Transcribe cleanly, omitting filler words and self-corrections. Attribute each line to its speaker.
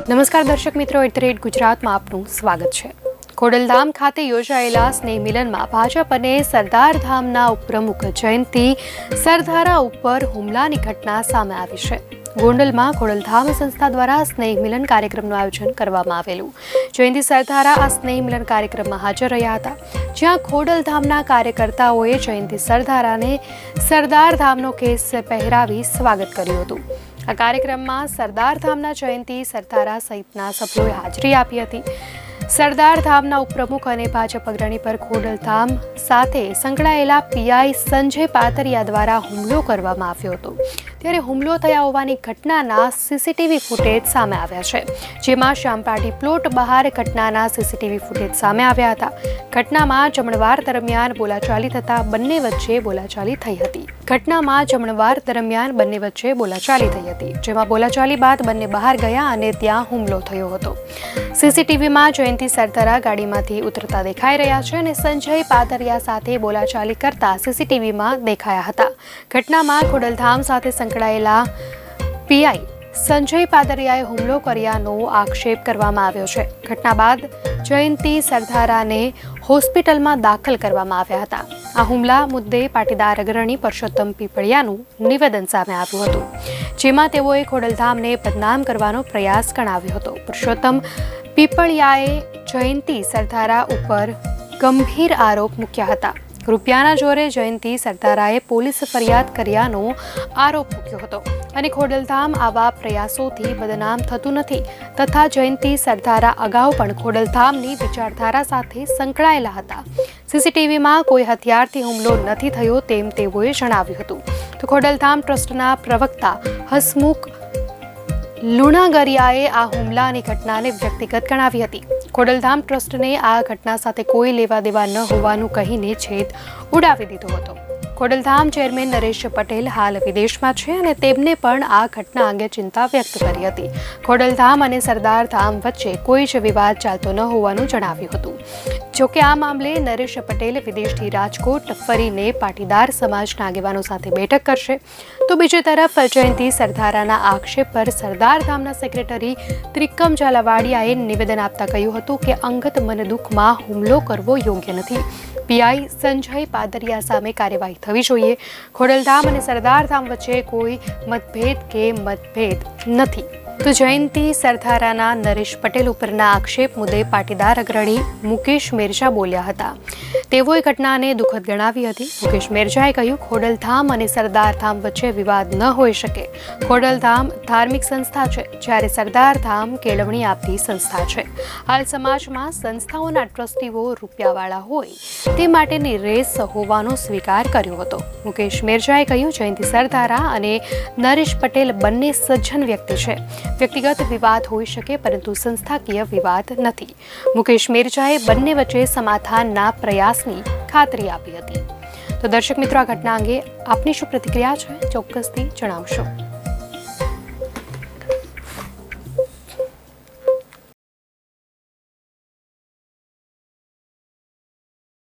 Speaker 1: નમસ્કાર દર્શક મિત્રો, ગુજરાતમાં આપનું સ્વાગત છે। ખોડલધામ ખાતે યોજાયેલા સ્નેહ મિલનમાં ભાજપ અને સરદારધામના ઉપપ્રમુખ જયંતિ સરદારા ઉપર હુમલાની ઘટના સામે આવી છે। ગોંડલમાં ખોડલધામ સંસ્થા દ્વારા સ્નેહ મિલન કાર્યક્રમનું આયોજન કરવામાં આવેલું। જયંતિ સરદારા આ સ્નેહ મિલન કાર્યક્રમમાં હાજર રહ્યા હતા, જ્યાં ખોડલધામના કાર્યકર્તાઓએ જયંતિ સરદારાને સરદારધામનો કેસ પહેરાવી સ્વાગત કર્યું હતું। આ કાર્યક્રમમાં સરદારધામના જયંતિ સરદારા સહિતના સભ્યોએ હાજરી આપી હતી। સરદારધામના ઉપપ્રમુખ અને ભાજપ અગ્રણી પર ખોડલધામ સાથે સંકળાયેલા પીઆઈ સંજય પાતરિયા દ્વારા હુમલો કરવામાં આવ્યો હતો। ત્યારે હુમલો થયા હોવાની ઘટનાના સીસીટીવી ફૂટેજ સામે આવ્યા છે, જેમાં શામપાટી પ્લોટ બહાર ઘટનાના સીસીટીવી ફૂટેજ સામે આવ્યા હતા। ઘટનામાં જમણવાર દરમિયાન બોલાચાલી થતા બંને વચ્ચે બોલાચાલી થઈ હતી। જેમાં બોલાચાલી બાદ બંને બહાર ગયા અને ત્યાં હુમલો થયો હતો। સીસીટીવીમાં જયંતિ સરદારા ગાડીમાંથી ઉતરતા દેખાઈ રહ્યા છે અને સંજય પાતરિયા સાથે બોલાચાલી કરતા સીસીટીવીમાં દેખાયા હતા। ઘટનામાં ખોડલધામ સાથે સંકળાયેલા પીઆઈ સંજય પાતરિયાએ હુમલો કર્યાનો આક્ષેપ કરવામાં આવ્યો છે। ઘટના બાદ જયંતિ સરદારાને હોસ્પિટલમાં દાખલ કરવામાં આવ્યા હતા। આ હુમલા મુદ્દે પાટીદાર અગ્રણી પરસોત્તમ પીપળિયાનું નિવેદન સામે આવ્યું હતું, જેમાં તેઓએ ખોડલધામને બદનામ કરવાનો પ્રયાસ ગણાવ્યો હતો। પરસોત્તમ પીપળિયાએ જયંતિ સરદારા ઉપર ગંભીર આરોપ મૂક્યા હતા। રૂપિયાના જોરે જયંતિ સરદારાએ પોલીસ ફરિયાદ કર્યાનો આરોપ મૂક્યો હતો અને ખોડલધામ આવા પ્રયાસોથી બદનામ થતું નથી તથા જયંતિ સરદારા અગાઉ પણ ખોડલધામની વિચારધારા સાથે સંકળાયેલા હતા। સીસીટીવીમાં કોઈ હથિયારથી હુમલો નથી થયો તેમ તેઓએ જણાવ્યું હતું। તો ખોડલધામ ટ્રસ્ટના પ્રવક્તા હસમુખ લુણાગરિયાએ આ હુમલાની ઘટનાને વ્યક્તિગત ગણાવી હતી। ખોડલધામ ટ્રસ્ટને આ ઘટના સાથે કોઈ લેવા દેવા ન હોવાનું કહીને છેદ ઉડાવી દીધો હતો। ખોડલધામ ચેરમેન નરેશ પટેલ હાલ વિદેશમાં છે અને તેમને પણ આ ઘટના અંગે ચિંતા વ્યક્ત કરી હતી। ખોડલધામ અને સરદારધામ વચ્ચે કોઈ જ વિવાદ ચાલતો ન હોવાનું જણાવ્યું હતું। જોકે આ મામલે નરેશ પટેલ વિદેશથી રાજકોટ ફરીને પાટીદાર સમાજના આગેવાનો સાથે બેઠક કરશે। તો બીજી તરફ જયંતિ સરદારાના આક્ષેપ પર સરદારધામના સેક્રેટરી ત્રિકમ ઝાલાવાડિયાએ નિવેદન આપતા કહ્યું હતું કે અંગત મનદુખમાં હુમલો કરવો યોગ્ય નથી। પીઆઈ સંજય પાદરિયા સામે કાર્યવાહી થવી જોઈએ। ખોડલધામ અને સરદારધામ વચ્ચે કોઈ મતભેદ નથી। તો જયંતિ સરદારાના નરેશ પટેલ ઉપરના આક્ષેપ મુદ્દે પાટીદાર અગ્રણી મુકેશ મેરજા બોલ્યા હતા। તેઓએ ઘટનાને દુઃખદ ગણાવી હતી। મુકેશ મેરજાએ કહ્યું, ખોડલધામ અને સરદારધામ વચ્ચે વિવાદ ન હોઈ શકે। ખોડલધામ ધાર્મિક સંસ્થા છે, જ્યારે સરદારધામ કેળવણી આપતી સંસ્થા છે। હાલ સમાજમાં સંસ્થાઓના ટ્રસ્ટીઓ રૂપિયાવાળા હોય તે માટેની રેસ હોવાનો સ્વીકાર કર્યો હતો। મુકેશ મેરજાએ કહ્યું, જયંતિ સરદારા અને નરેશ પટેલ બંને સજ્જન વ્યક્તિ છે। વ્યક્તિગત વિવાદ હોઈ શકે પરંતુ સંસ્થાકીય વિવાદ નથી। મુકેશ મેરજાએ બંને વચ્ચે સમાધાનના પ્રયાસની ખાતરી આપી હતી। તો દર્શક મિત્રો, આ ઘટના અંગે આપની શું પ્રતિક્રિયા છે, ચોક્કસથી જણાવશો।